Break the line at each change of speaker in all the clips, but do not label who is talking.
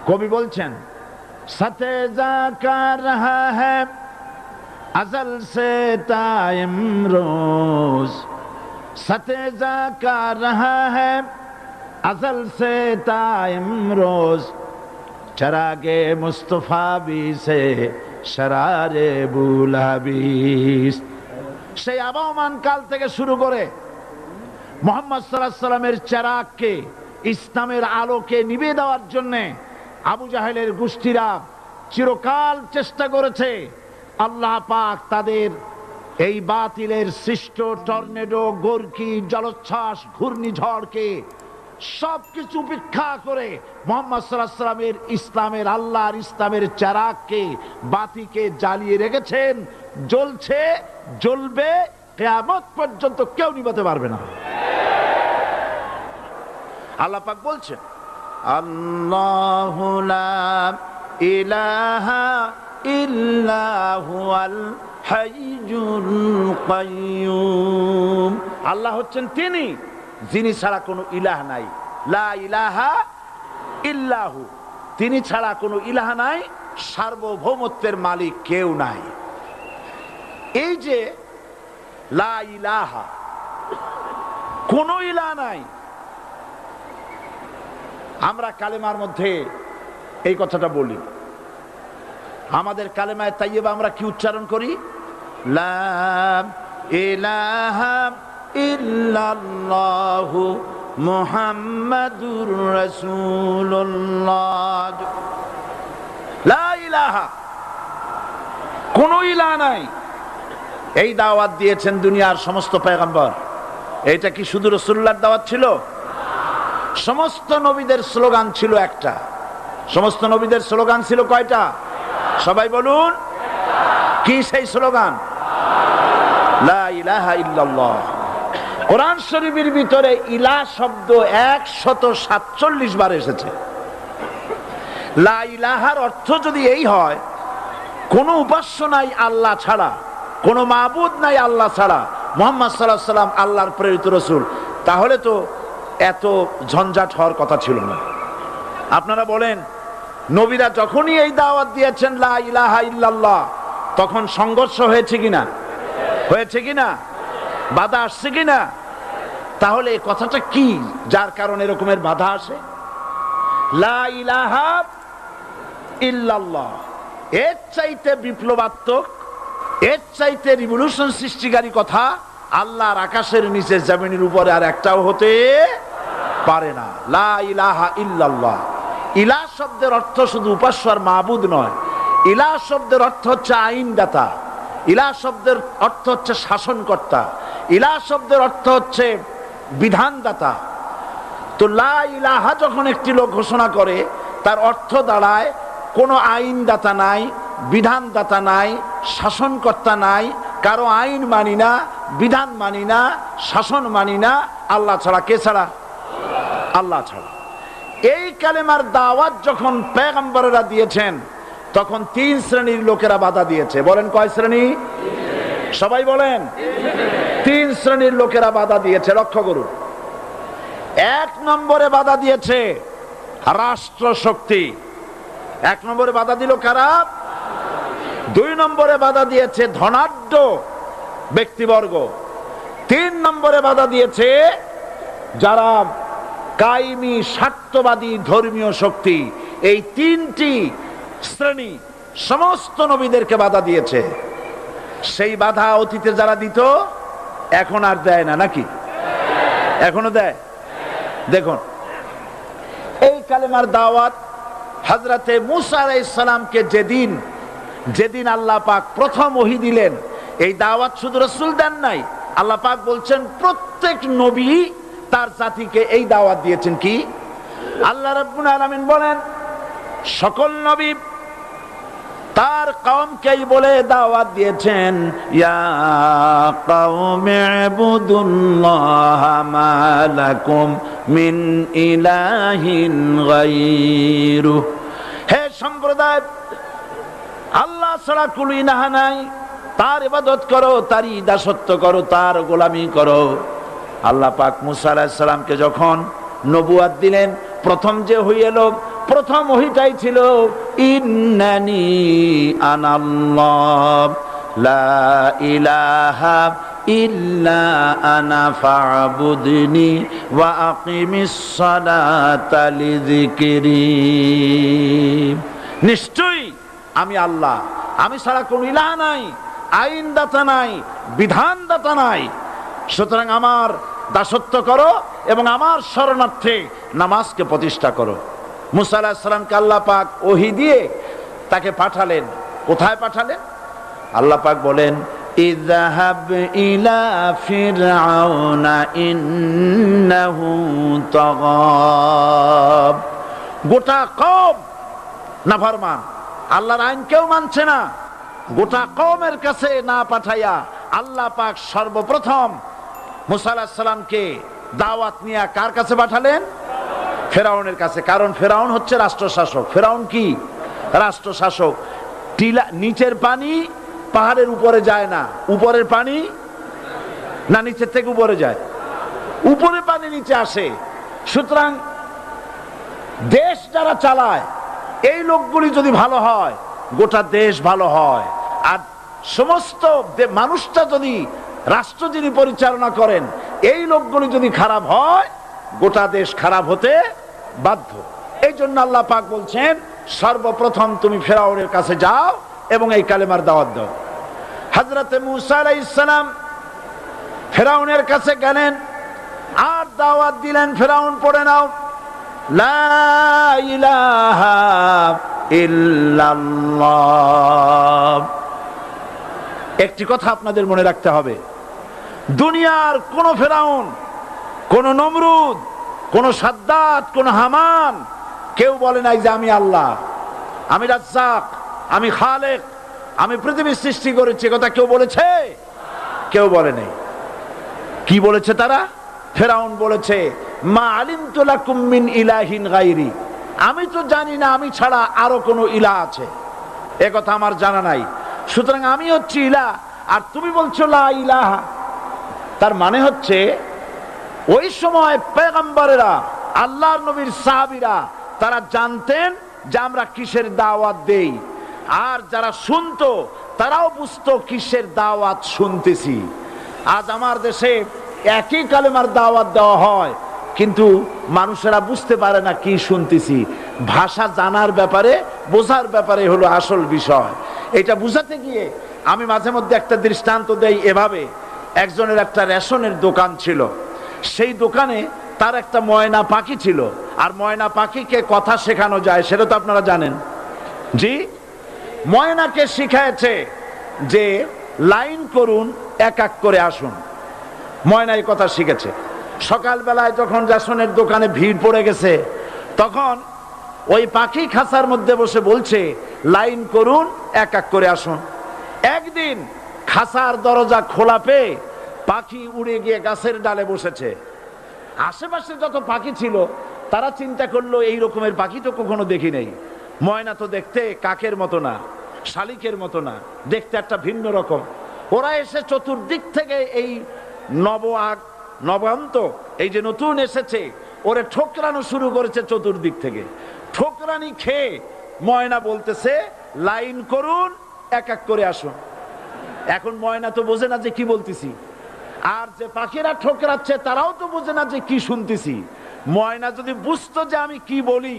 কবি বলছেন সাথে যা কার রহা হ্যায় अज़ल से ताइम रोज सते जा का रहा है अज़ल से ताइम रोज चरागे मुस्तफा भी से शरारे बुलाबिस সেই আবহমান কাল থেকে শুরু করে মুহাম্মদ সাল্লাল্লাহু আলাইহি সাল্লামের চেরাগকে ইসলামের আলোকে নিভিয়ে দেওয়ার জন্য আবু জাহেলের গোষ্ঠীরা চিরকাল চেষ্টা করেছে। আল্লাহ পাক তাদের এই বাতিলের সৃষ্ট টর্নেডো, গর্কি, জলোচ্ছ্বাস, ঘূর্ণিঝড়কে সবকিছু উপেক্ষা করে মুহাম্মদ সাল্লাল্লাহু আলাইহি সাল্লামের ইসলামের আল্লাহর ইসলামের চেরাগকে, বাতিকে জ্বালিয়ে রেখেছেন। জ্বলছে, জ্বলবে, কিয়ামত পর্যন্ত কেউ নিভাতে পারবে না। আল্লাহ পাক বলছেন আল্লাহু লা ইলাহা ইল্লা হুয়াল হাইয়ুল কাইয়্যুম। আল্লাহ হচ্ছেন তিনি যিনি ছাড়া কোনো ইলাহ নাই। লা ইলাহা ইল্লাহু, তিনি ছাড়া কোনো ইলাহ নাই, সার্বভৌমত্বের মালিক কেউ নাই। এই যে লা ইলাহা, কোনো ইলাহ নাই, আমরা কালেমার মধ্যে এই কথাটা বলি। আমাদের কালেমায়ে তাইয়্যিবা আমরা কি উচ্চারণ করি? লা ইলাহা ইল্লাল্লাহু মুহাম্মাদুর রাসূলুল্লাহ। লা ইলাহা, কোনো ইলাহ নাই। এই দাওয়াত দিয়েছেন দুনিয়ার সমস্ত পয়গম্বর। এটা কি শুধু রাসূলুল্লাহর দাওয়াত ছিল? সমস্ত নবীদের স্লোগান ছিল একটা। সমস্ত নবীদের স্লোগান ছিল কয়টা? সবাই বলুন, কি সেই স্লোগান? লা ইলাহা ইল্লাল্লাহ। কোরআন শরীফের ভিতরে ইলাহ শব্দ 147 বার এসেছে। লা ইলাহার অর্থ যদি এই হয়, কোনো উপাস্য নাই আল্লাহ ছাড়া, কোনো মাবুদ নাই আল্লাহ ছাড়া, মুহাম্মদ সাল্লাল্লাহু আলাইহি ওয়াসাল্লাম আল্লাহর প্রেরিত রাসূল, তাহলে তো এত ঝঞ্ঝাট হওয়ার কথা ছিল না। আপনারা বলেন, নবীরা যখনই এই দাওয়াত দিয়েছেন লা ইলাহা ইল্লাল্লাহ, তখন সংঘর্ষ হয়েছে কিনা? হয়েছে কিনা? বাধা আসছে কিনা? তাহলে এই কথাটা কি যার কারণে এরকমের বাধা আসে? লা ইলাহা ইল্লাল্লাহ, এর চাইতে বিপ্লবাত্মক, এর চাইতে রিভলিউশন সৃষ্টিকারী কথা আল্লাহর আকাশের নিচে জমিনের উপরে আর একটাও হতে পারে না। লা ইলাহা ইল্লাল্লাহ। ইলাহ শব্দের অর্থ শুধু উপাস্য আর মাবুদ নয়। ইলাহ শব্দের অর্থ হচ্ছে আইনদাতা, ইলাহ শব্দের অর্থ হচ্ছে শাসনকর্তা, ইলাহ শব্দের অর্থ হচ্ছে বিধানদাতা। তো লা ইলাহা যখন একটি লোক ঘোষণা করে, তার অর্থ দাঁড়ায় কোনো আইনদাতা নাই, বিধানদাতা নাই, শাসনকর্তা নাই, কারো আইন মানি না, বিধান মানি না, শাসন মানি না, আল্লাহ ছাড়া। কে ছাড়া? আল্লাহ ছাড়া। এই কালেমার দাওয়াত যখন পয়গম্বরেরা দিয়েছেন, তখন 3 শ্রেণীর লোকেরা বাধা দিয়েছে। বলেন কয় শ্রেণী? সবাই বলেন। 3 শ্রেণীর লোকেরা বাধা দিয়েছে। লক্ষ্য করুন। 1 নম্বরে বাধা দিয়েছে রাষ্ট্র শক্তি। 1 নম্বরে বাধা দিল কারা? 2 নম্বরে বাধা দিয়েছে ধনাঢ্য ব্যক্তিবর্গ। 3 নম্বরে বাধা দিয়েছে যারা কায়েমি স্বার্থবাদী ধর্মীয় শক্তি। এই 3টি শ্রেণী সমস্ত নবীদেরকে বাধা দিয়েছে। সেই বাধা অতীতে যারা দিত, এখন আর দেয় না নাকি? এখনো দেয়। দেখুন, এই কালেমার দাওয়াত হযরতে মূসা আলাইহিস সালামকে যেদিন আল্লাহ পাক প্রথম ওহী দিলেন, এই দাওয়াত শুধু রাসূল দেন নাই, আল্লাহ পাক বলছেন প্রত্যেক নবী তার জাতিকে এই দাওয়াত দিয়েছেন। কি? আল্লাহ রাব্বুল আলামিন বলেন, সকল নবী তার কওমকেই বলে দাওয়াত দিয়েছেন, ইয়া কওমি ইবুদুল্লাহা মা লাকুম মিন ইলাহিন গায়রু। হে সম্প্রদায়, আল্লাহ ছাড়া কোনো ইলাহ নাই, তার ইবাদত করো, তারই দাসত্ব করো, তার গোলামি করো। আল্লাহ পাক মূসা আলাইহিস সালামকে যখন নবুয়াত দিলেন, প্রথম যে হয়ে এলো প্রথম ওহীটাই ছিল ইন্নানি আনাল্লাহ লা ইলাহা ইল্লা আনা ফা'বুদনি ওয়া আকিমিস সালাতা লিযিকরি। নিশ্চয়ই আমি আল্লাহ, আমি ছাড়া কোন ইলাহ নাই, আইনদাতা নাই, বিধানদাতা নাই, সুতরাং আমার দাসত্ব করো এবং আমার শরণার্থে নামাজকে প্রতিষ্ঠা করো। মুসা আলাইহিস সালামকে আল্লাহ পাক ওহী দিয়ে তাকে পাঠালেন। কোথায় পাঠালেন? আল্লাহ পাক বলেন ইযহাব ইলা ফিরআউনা ইন্নাহু তাগা। গোটা কওম নাফরমান, আল্লাহর আইন কেউ মানছে না। গোটা কওমের কাছে না পাঠাইয়া আল্লাহ পাক সর্বপ্রথম মুসা আলাইহিস সালামকে দাওয়াত নিয়ে কার কাছে পাঠালেন? ফেরাউনের কাছে। কারণ ফেরাউন হচ্ছে রাষ্ট্রশাসক। ফেরাউন কি? রাষ্ট্রশাসক। টিলা নিচের পানি পাহাড়ের উপরে যায় না, উপরের পানি না নিচের থেকে উপরে যায়, উপরে পানি নিচে আসে। সুতরাং দেশ যারা চালায় এই লোকগুলি যদি ভালো হয় গোটা দেশ ভালো হয়, আর সমস্ত মানুষটা যদি, রাষ্ট্র যিনি পরিচালনা করেন এই লোকগুলি যদি খারাপ হয় গোটা দেশ খারাপ হতে বাধ্য। এই জন্য আল্লাহ পাক বলছেন সর্বপ্রথম তুমি ফেরাউনের কাছে যাও এবং এই কালেমার দাওয়াত দাও। হযরতে মুসা আলাইহিস সালাম ফেরাউনের কাছে গেলেন আর দাওয়াত দিলেন, ফেরাউন পড়ে নাও লা ইলাহা ইল্লাল্লাহ। একটি কথা আপনাদের মনে রাখতে হবে, দুনিয়ার কোন ফেরাউন, কোন নমরুদ, কোন সাদ্দাত, কোন হামান কেউ বলে নাই যে আমি আল্লাহ, আমি রাজ্জাক, আমি খালেক, আমি পৃথিবীর সৃষ্টি করেছি। কথা কেউ বলেছে? কেউ বলে নাই। কি বলেছে তারা? ফেরাউন বলেছে মা আলিমতু লাকুম মিন ইলাহিন গায়রি, আমি তো জানি না আমি ছাড়া আরো কোনো ইলাহ আছে, এ কথা আমার জানা নাই, সুতরাং আমি হচ্ছি ইলাহ আর তুমি বলছো লা ইলাহা। তার মানে হচ্ছে ওই সময় পয়গম্বরেরা, আল্লাহর নবীর সাহাবীরা তারা জানতেন যে আমরা কিসের দাওয়াত দেই, আর যারা শুনতো তারাও বুঝতো কিসের দাওয়াত শুনতেছি। আজ আমার দেশে একই কালেমার দাওয়াত দেওয়া হয় কিন্তু মানুষেরা বুঝতে পারে না কি শুনতেছি। ভাষা জানার ব্যাপারে, বোঝার ব্যাপারে হলো আসল বিষয়। এটা বুঝাতে গিয়ে আমি মাঝে মধ্যে একটা দৃষ্টান্ত দেই এভাবে। একজনের একটা রেশনের দোকান ছিল, সেই দোকানে তার একটা ময়না পাখি ছিল, আর ময়না পাখিকে কথা শেখানো যায় সেটা তো আপনারা জানেন। জি, ময়নাকে শিখায়েছে যে লাইন করুন, এক এক করে আসুন। ময়নাই কথা শিখেছে। সকালবেলায় যখন রেশনের দোকানে ভিড় পড়ে গেছে তখন ওই পাখি খাঁচার মধ্যে বসে বলছে লাইন করুন, এক এক করে আসুন। একদিন খাঁচার দরজা খোলা পেয়ে পাখি উড়ে গিয়ে গাছের ডালে বসেছে। আশেপাশে যত পাখি ছিল তারা চিন্তা করলো এই রকমের পাখি তো কখনো দেখি নেই। ময়না তো দেখতে কাকের মতো না, শালিকের মতো না, দেখতে একটা ভিন্ন রকম। ওরা এসে চতুর্দিক থেকে এই নবান্ত, এই যে নতুন এসেছে, ওরে ঠোকরানো শুরু করেছে চতুর্দিক থেকে। ঠোকরানি খেয়ে ময়না বলতেছে লাইন করুন, এক এক করে আসুন। এখন ময়না তো বোঝে না যে কি বলতেছি, আর যে পাখিরা ঠোকরাচ্ছে তারাও তো বোঝে না যে কি শুনতেছি। ময়না যদি বুঝতো যে আমি কি বলি,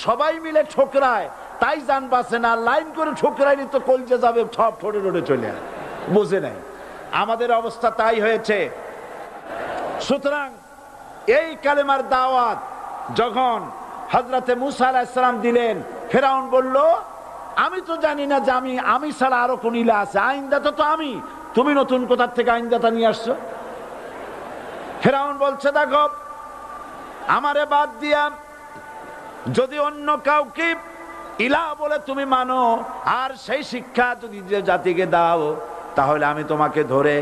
সবাই মিলে ঠোকরায়, তাই জান বাঁচে না। লাইন করে ঠোকরাইনি তো কলজে যাবে, সব ঠোঁটে ঠোঁটে চলে আসে, বোঝে নাই। আমাদের অবস্থা তাই হয়েছে। সুতরাং এই কালেমার দাওয়াত যখন হযরতে মুসা আলাইহিস সালাম দিলেন, ফেরাউন বলল আমি তো জানি না যে আমি ছাড়া আরো কোন ইলাহ আছে, আইনদাতা তো আমি, তুমি নতুন কোথা থেকে আইনদাতা নিয়ে আসছো? ফেরাউন বলছে দেখো, আমারে বাদ দিয়া যদি অন্য কাউকে ইলাহ বলে তুমি মানো আর সেই শিক্ষা যদি যে জাতিকে দাও, তাহলে আমি তোমাকে ধরে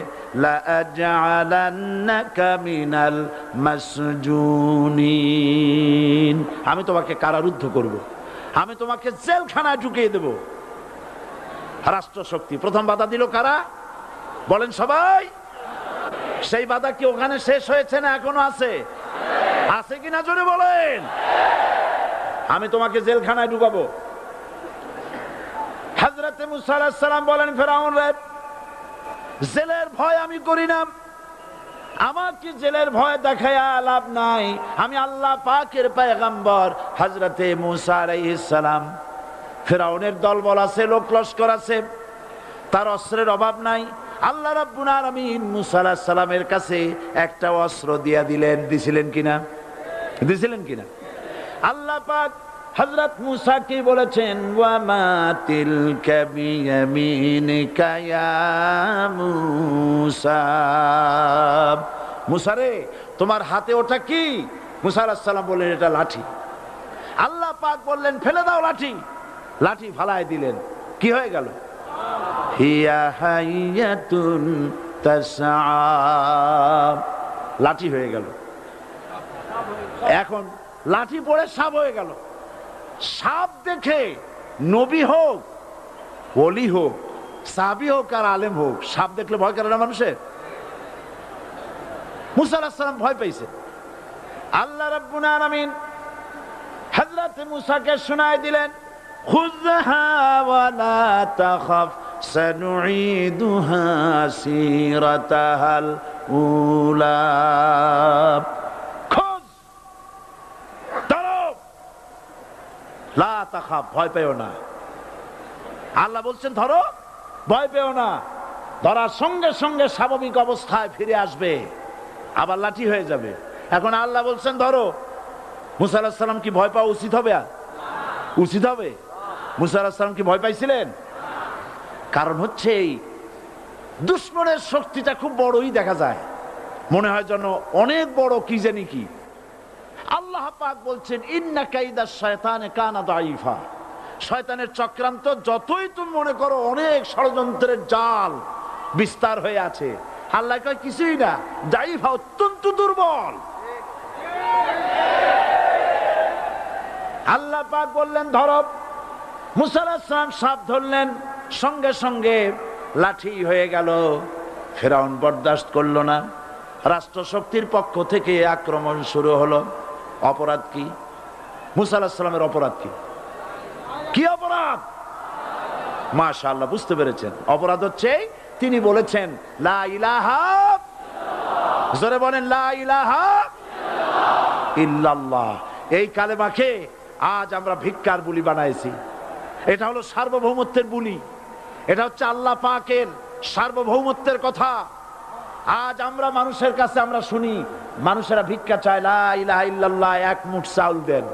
লাআজআলান্নাকা মিনাল মাসজুনিন, আমি তোমাকে কারারুদ্ধ করব, আমি তোমাকে জেলখানায় ঢুকিয়ে দেব। রাষ্ট্রশক্তি প্রথম বাধা দিল কারা? বলেন সবাই। সেই বাধা কি ওখানে শেষ হয়েছে না এখনো আছে? আছে কিনা জোরে বলেন। আমি তোমাকে জেলখানায় ঢুকাবো। হযরতে মুসা আলাইহিস সালাম বলেন, ফেরাউন রে, জেলের ভয় আমি করি না, আমাকে জেলের ভয় দেখায়া লাভ নাই, আমি আল্লাহ পাকের পয়গম্বর হযরতে মুসা আলাইহিস সালাম। ফেরাউনের দলবল আছে, লোক লস্কর আছে, তার অস্ত্রের অভাব নাই। আল্লাহ রাব্বুল আলামিন মুসা আলাইহিস সালামের কাছে একটা অস্ত্র দিয়া দিলেন। দিছিলেন কিনা? আল্লাহ পাক হযরত মুসাকে বলেছেন, ওয়া মা তিলকা বিয়ামিনিকা ইয়া মুসা, মুসা রে, তোমার হাতে ওটা কি? মুসা আলাইহিস সালাম বললেন, এটা লাঠি। আল্লাহ পাক বললেন, ফেলে দাও লাঠি। লাঠি ফালায় দিলেন, কি হয়ে গেল? হিয়া হাইয়াতুন তাসআ, লাঠি হয়ে গেল। এখন লাঠি পড়ে সাপ হয়ে গেল। সাপ দেখে নবী হোক, ওলি হোক, সাহাবী হোক আর আলেম হোক, সাপ দেখলে ভয় করে না মানুষের? মুসা আলাইহিস সালাম ভয় পাইছে। আল্লাহ রাব্বুল আলামিন হযরত মুসাকে শোনায় দিলেন, খুযহা ওয়া লা তাখাফ সানুঈদুহা সিরাতাহাল উলা, লা তাখাফ, ভয় পেও না। আল্লাহ বলছেন ধরো, ভয় পেও না। ধরার সঙ্গে সঙ্গে স্বাভাবিক অবস্থায় ফিরে আসবে, আবার লাঠি হয়ে যাবে। এখন আল্লাহ বলছেন ধরো। মুসা আলাইহিস সালাম কি ভয় পাওয়া উচিত হবে? উচিত হবে? মুসা আলাইহিস সালাম কি ভয় পাইছিলেন? কারণ হচ্ছে এই দুশমনের শক্তিটা খুব বড়ই দেখা যায়, মনে হয় যেন অনেক বড়, কি জানি কি। আল্লাহ পাক বলছেন, ইন্না কাইদাশ শায়তানে কানা দাঈফা, শয়তানের চক্রান্ত যতই তুমি মনে করো অনেক ষড়যন্ত্রের জাল বিস্তার হয়ে আছে, আল্লাহ কয় কিছুই না, দাঈফা, অত্যন্ত দুর্বল। আল্লাহ পাক বললেন ধরো। মুসা আলাইহিস সালাম সাপ ধরলেন, সঙ্গে সঙ্গে লাঠি হয়ে গেল। ফেরাউন বরদাস্ত করলো না, রাষ্ট্রশক্তির পক্ষ থেকে আক্রমণ শুরু হলো। অপরাধ কি? মুসা আলাইহিস সালামের অপরাধ কি? কি অপরাধ? মাশাআল্লাহ, বুঝতে পেরেছেন। অপরাধ হচ্ছে তিনি বলেছেন লা ইলাহা, জোরে বলেন লা ইলাহা ইল্লাল্লাহ। এই কালেমাকে আজ আমরা ভিক্ষার বুলি বানাইছি। এটা হলো সার্বভৌমত্বের বুলি, এটা হচ্ছে আল্লাহ পাকের সার্বভৌমত্বের কথা। আজ আমরা মানুষের কাছে আমরা শুনি, মানুষেরা ভিক্ষা চায়, লা ইলাহা ইল্লাল্লাহ, এক মুঠ চাউল দেন,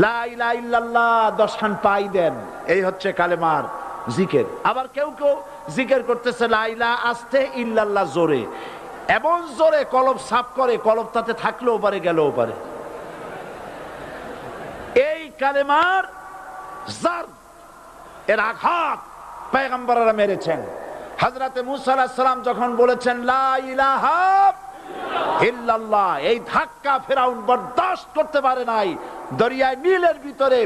লা ইলাহা ইল্লাল্লাহ 10 খান পাই দেন। এই হচ্ছে কালেমার জিকির। আবার কেউ কেউ জিকির করতেছে লা ইলাহা আস্তে, ইল্লাল্লাহ জোরে, এমন জোরে কলব সাফ করে, কলব তাতে থাকলেও পারে, গেলেও পারে। এই কালেমার জার, এর আঘাত পয়গম্বররা মেরেছেন। হযরতে মুসা আলাইহিস সালাম যখন বলেছেন লা ইলাহা ইল্লাল্লাহ, এই ধাক্কা ফেরাউন বরদাস্ত করতে পারে নাই। দরিয়ায় নীলের ভিতরে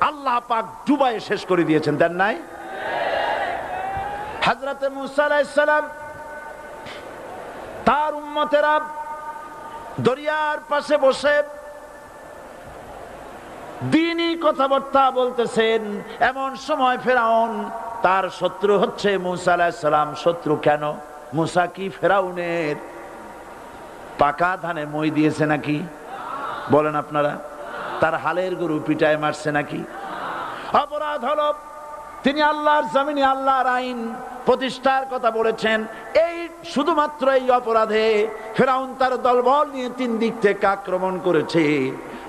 আল্লাহ পাক ডুবাইয়ে শেষ করে দিয়েছেন, দেন নাই? হযরতে মুসা আলাইহিস সালাম, তার উম্মতেরা দরিয়ার পাশে বসে দ্বীনি কথাবার্তা বলতেছেন। এমন সময় ফেরাউন, তার শত্রু হচ্ছে মুসা আলাইহিস সালাম। শত্রু কেন? মুসা কি ফেরাউনের পাকা ধানে মই দিয়েছে নাকি? বলেন আপনারা। তার হালের গরু পিটায় মারছে নাকি? অপরাধ হলো তিনি আল্লাহর জমিনে আল্লাহর আইন প্রতিষ্ঠার কথা বলেছেন। এই শুধুমাত্র এই অপরাধে ফেরাউন তার দলবল নিয়ে 3 দিক থেকে আক্রমণ করেছে।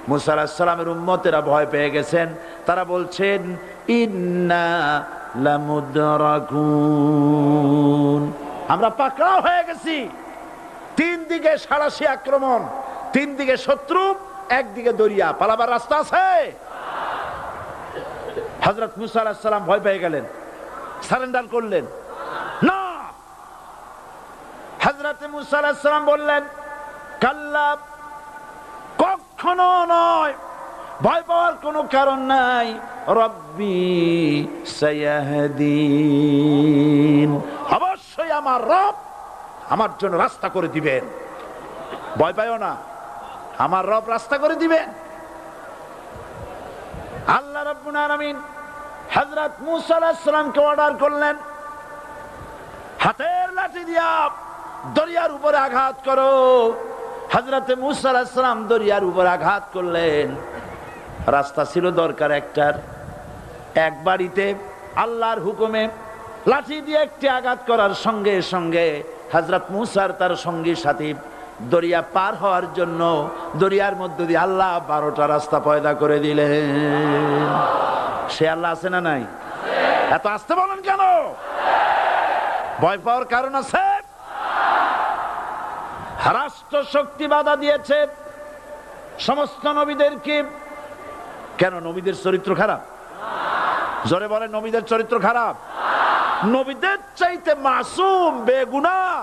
মুসা আলাইহিস সালামের উম্মতেরা ভয় পেয়ে গেছেন। তারা বলছেন ইন্না লামুদরাকুন, আমরা পাকড়াও হয়ে গেছি। 3 দিকে সাড়াশি আক্রমণ, 3 দিকে শত্রু, একদিকে দরিয়া, পালাবার রাস্তা আছে? হযরত মুসা আলাইহিস সালাম ভয় পেয়ে গেলেন, সারেন্ডার করলেন না। হযরত মুসা আলাইহিস সালাম বললেন কাল্লা, কখনো নয়, ভয় পাওয়ার কোনো কারণ নাই। রব্বি সায়াহদিন, অবশ্যই আমার রব আমার জন্য রাস্তা করে দিবেন। ভয় পাইও না, আমার রব রাস্তা করে দিবেন। রাব্বুল আলামিন হযরত মূসা আলাইহিস সালামকে অর্ডার করলেন, হাতের লাঠি দিয়া দরিয়ার উপরে আঘাত করো। হযরত মূসা আলাইহিস সালাম দরিয়ার উপরে আঘাত করলেন। রাস্তা ছিল দরকার একটার, এক বাড়িতে আল্লাহর হুকুমে লাঠি দিয়ে একটি আঘাত করার সঙ্গে সঙ্গে হযরত মূসার তার সঙ্গী সাথী দরিয়া পার হওয়ার জন্য দরিয়ার মধ্যে দিয়ে আল্লাহ 12টা রাস্তা পয়দা করে দিলেন। সে আল্লাহ আছে না নাই? এত আসতে বলেন কেন? ভয় পাওয়ার কারণ আছে? রাষ্ট্র শক্তি বাধা দিয়েছে সমস্ত নবীদেরকে। কেন? নবীদের চরিত্র খারাপ? জোরে বলে, নবীদের চরিত্র খারাপ? নবীদের চাইতে মাসুম বেগুনাহ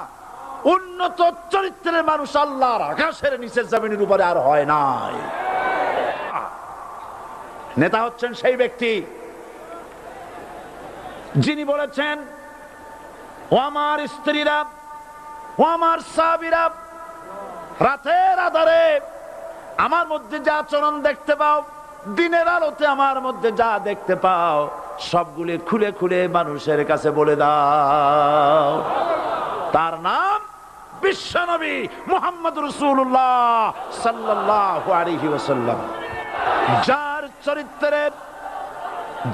উন্নত চরিত্রের মানুষ আল্লাহর আকাশের নিচের জমিনের উপরে আর হয় নাই। নেতা হচ্ছেন সেই ব্যক্তি যিনি বলেছেন, ও আমার স্ত্রীরা, ও আমার সাহাবীরা, রাতের আধারে আমার মধ্যে যা আচরণ দেখতে পাও, দিনের আলোতে আমার মধ্যে যা দেখতে পাও, সবগুলি খুলে খুলে মানুষের কাছে বলে দাও। তার নাম বিশ্বনবী মুহাম্মদ রাসূলুল্লাহ সাল্লাল্লাহু আলাইহি ওয়াসাল্লাম।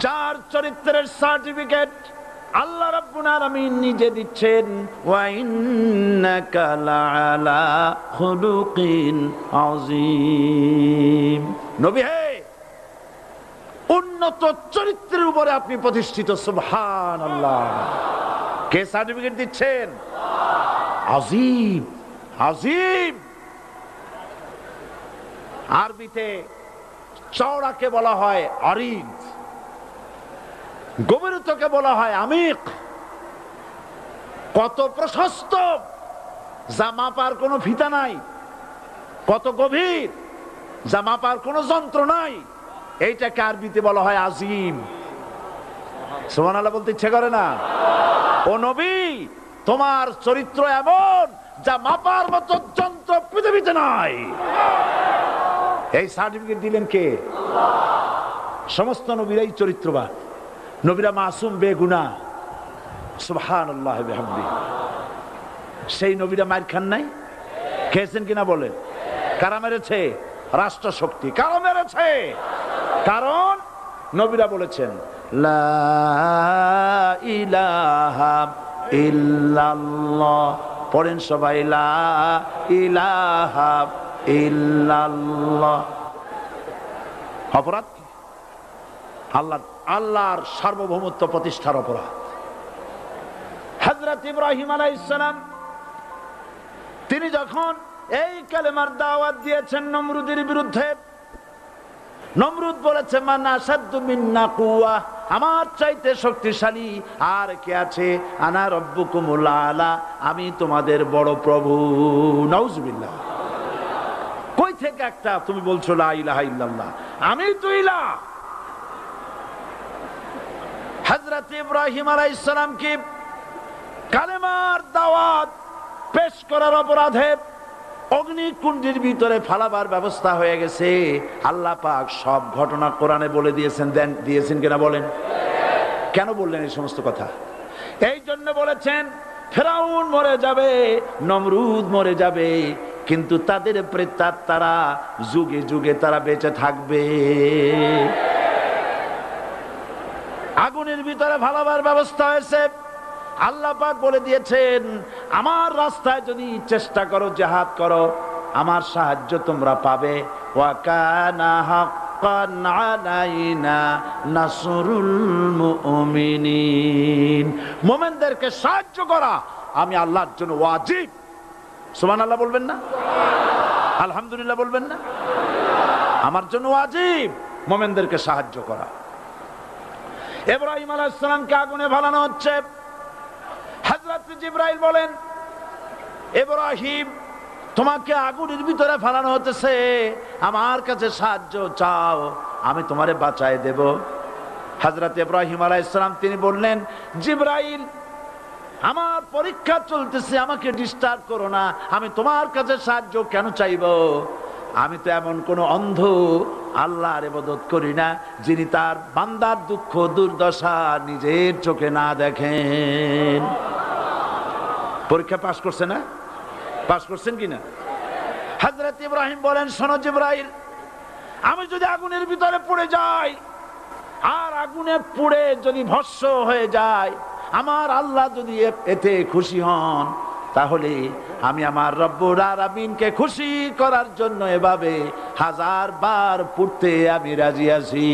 যার চরিত্রের সার্টিফিকেট আল্লাহ রাব্বুল আলামিন নিজে দিচ্ছেন, ওয়া ইন্নাকা লাআলা খুলুকিন আযীম। নবী হে, উন্নত চরিত্রের উপরে আপনি প্রতিষ্ঠিত। সুবহানাল্লাহ। কে সার্টিফিকেট দিচ্ছেন? আযীম, আযীম। আরবিতে চওড়াকে বলা হয় আরিদ, গভীরতাকে বলা হয় আমিক। কত প্রশস্ত, যা মাপার কোনো ফিতা নাই, কত গভীর, যা মাপার কোনো যন্ত্র নাই, এইটাকে আরবিতে বলা হয় আযীম। সুবহানাল্লাহ বলতে ইচ্ছে করে না? ও নবী, তোমার চরিত্র এমন যা মাপার মতো যন্ত্র পৃথিবীতে নাই। এই সার্টিফিকেট দিলেন কে? সমস্ত নবীরাই চরিত্রবান, নবীরা মাসুম বেগুনাহ। সুবহানাল্লাহ বিহামদিহি। সেই নবীরা মার খান নাই? খেয়েছেন কিনা বলেন? কারা মেরেছে? রাষ্ট্র শক্তি। কারা মেরেছে? কারণ নবীরা বলেছেন লা ইলাহা ইল্লাল্লাহ। পড়েন সবাই, লা ইলাহা ইল্লাল্লাহ। অপরাধ কি? আল্লাহর সার্বভৌমত্ব প্রতিষ্ঠার অপরাধ। হযরত ইব্রাহিম আলাইহিস সালাম তিনি যখন এই কালেমার দাওয়াত দিয়েছেন নমরুদের বিরুদ্ধে, নমরুদ বলেছে মান আশাদ্দু মিন্না কুওয়া, আমার চাইতে শক্তিশালী আর কে আছে? আনা রাব্বুকুমুল আলা, আমি তোমাদের বড় প্রভু। নাউজুবিল্লাহ। কই থেকে একটা তুমি বলছো লা ইলাহা ইল্লাল্লাহ? আমি তো ইলাহ। হযরত ইব্রাহিম আলাইহিস সালামকে কালেমার দাওয়াত পেশ করার অপরাধে অগ্নিকুণ্ডের ভিতরে ফালাবার ব্যবস্থা হয়ে গেছে। আল্লাহ পাক সব ঘটনা কোরআনে বলে দিয়েছেন কিনা বলেন? কেন বললেন এই সমস্ত কথা? এই জন্য বলেছেন ফেরাউন মরে যাবে, নমরুদ মরে যাবে, কিন্তু তাদের প্রেতাত্মারা যুগে যুগে তারা বেঁচে থাকবে। আগুনের ভিতরে ফালাবার ব্যবস্থা হয়েছে। আল্লাহ পাক বলে দিয়েছেন আমার রাস্তায় যদি চেষ্টা করো, জিহাদ করো, আমার সাহায্য তোমরা পাবে। ওয়া কানা হাক্কান আলাইনা নাসরুল মুমিনিন। মুমিনদেরকে সাহায্য করা আমি আল্লাহর জন্য ওয়াজিব। সুবহানাল্লাহ বলবেন না? আলহামদুলিল্লাহ বলবেন না? আমার জন্য ওয়াজিব মুমিনদেরকে সাহায্য করা। ইব্রাহিম আলাইহিস সালামকে আগুনে ফালানো হচ্ছে। হযরত জিবরাইল বলেন, ইব্রাহিম তোমাকে আগুনের ভিতরে ফালানো হতেছে, আমার কাছে সাহায্য চাও, আমি তোমারে বাঁচায় দেব। হযরত ইব্রাহিম আলাইহিস সালাম তিনি বললেন, জিবরাইল আমার পরীক্ষা চলতেছে, আমাকে ডিস্টার্ব করো না, আমি তোমার কাছে সাহায্য কেন চাইবো? আমি তো এমন কোন অন্ধ আল্লাহর ইবাদত করি না যিনি তার বান্দার দুঃখ দুর্দশা নিজের চোখে না দেখেন। পরীক্ষা পাস করছে না? পাস করছেন কিনা? হযরত ইব্রাহিম বলেন, শোনো জিবরাইল, আমি যদি আগুনের ভিতরে পড়ে যাই আর আগুনে পুড়ে যদি ভস্ম হয়ে যায়, আমার আল্লাহ যদি এতে খুশি হন, তাহলে আমি আমার রব্বুল আলামিনকে খুশি করার জন্য এভাবে 1000 বার পুড়তে আমি রাজি আছি।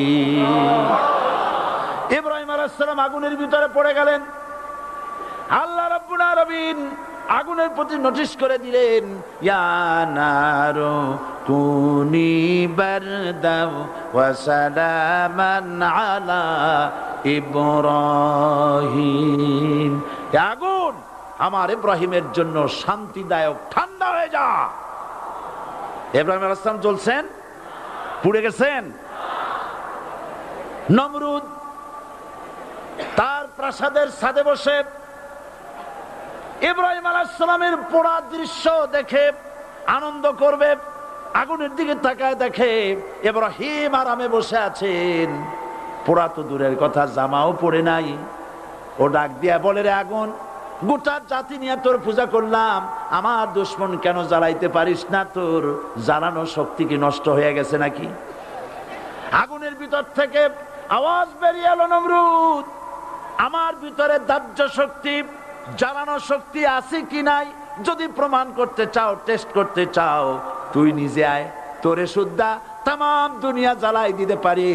ইব্রাহিম আলাইহিস সালাম আগুনের ভিতরে পড়ে গেলেন। আল্লাহ রাব্বুল আলামিন আগুনের প্রতি নোটিশ করে দিলেন, ইয়া নারু কুনি বারদাও ওয়া সালামান আলা ইব্রাহিম। আগুন, আমার ইব্রাহিমের জন্য শান্তিদায়ক ঠান্ডা হয়ে যা। ইব্রাহিম আলাইহিস সালাম জ্বলছেন, পুড়ে গেছেন। নমরুদ তার প্রাসাদের ছাদে বসে ইব্রাহিম আলাইহিস সালামের পোড়া দৃশ্য দেখে আনন্দ করবে, আগুনের দিকে তাকায় দেখে ইব্রাহিম আরামে বসে আছেন। পোড়া তো দূরের কথা, জামাও পড়ে নাই। ও ডাক দিয়া বলে, রে আগুন, গোটা জাতি নিয়ে তোর পূজা করলাম, আমার দুশমন কেন জ্বালাইতে পারিস না? তোর জ্বালানো শক্তি কি নষ্ট হয়ে গেছে নাকি? আগুনের ভিতর থেকে আওয়াজ বেরিয়ে এলো, নমরুদ, আমার ভিতরে দাহ্য শক্তি, জ্বালানো শক্তি আছে কি নাই যদি প্রমাণ করতে চাও, টেস্ট করতে চাও, তুই নিজে আয়, তোরে সুদ্ধা তাম দুনিয়া জ্বালাই দিতে পারি,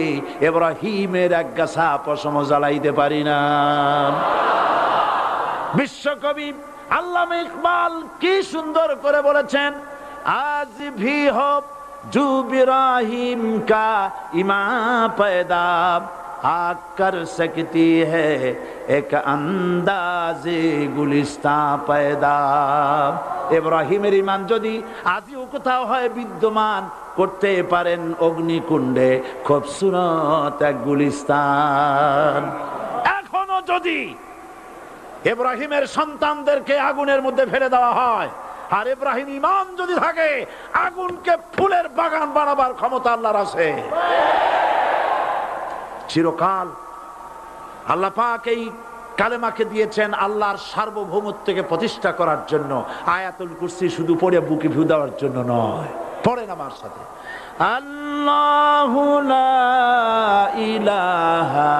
ইব্রাহিমের এক গাছা পশম জ্বালাইতে পারি না। বিশ্বকবি আল্লামা ইকবাল কি সুন্দর করে বলেছেন, আজ ভি হো জু ইব্রাহিম কা ইমা पैदा आग कर सकती है एक अंदाजे गुलिस्ता पैदा। ইব্রাহিমের ঈমান যদি আজও কোথাও হয় বিদ্যমান, করতে পারেন অগ্নিকুণ্ডে খুবসুরত এক গুলিস্তান। এখনো যদি ইব্রাহিমের সন্তানদেরকে আগুনের মধ্যে ফেলে দেওয়া হয়, আর ইব্রাহিম ঈমান যদি থাকে, আগুনকে ফুলের বাগান বানাবার ক্ষমতা আল্লাহর আছে। চিরকাল আল্লাহ পাক এই কালেমাকে দিয়েছেন আল্লাহর সার্বভৌমত্বকে প্রতিষ্ঠা করার জন্য। আয়াতুল কুরসি শুধু পড়ে বুকে ভিউ দেওয়ার জন্য নয়, পড়েন আমার সাথে, আল্লাহু লা ইলাহা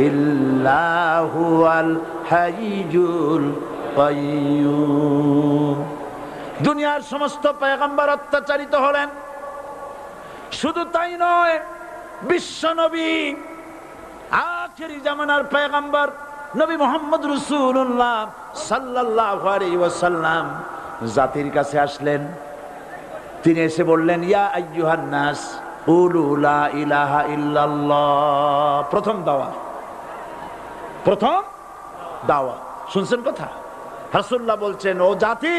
ইল্লাহু আল হাইয়ুল কাইয়্যুম। দুনিয়ার সমস্ত পয়গম্বর অত্যাচারিত হলেন, শুধু তাই নয়, বিশ্ব নবী আখিরি জামানার পয়গম্বর নবী মুহাম্মদ রাসূলুল্লাহ সাল্লাল্লাহু আলাইহি ওয়াসাল্লাম জাতির কাছে আসলেন। তিনি এসে বললেন, ইয়া আইয়ুহান নাস কুলু লা ইলাহা ইল্লাল্লাহ। প্রথম দাওয়া শুনছেন কথা? রাসূলুল্লাহ বলছেন, ও জাতি,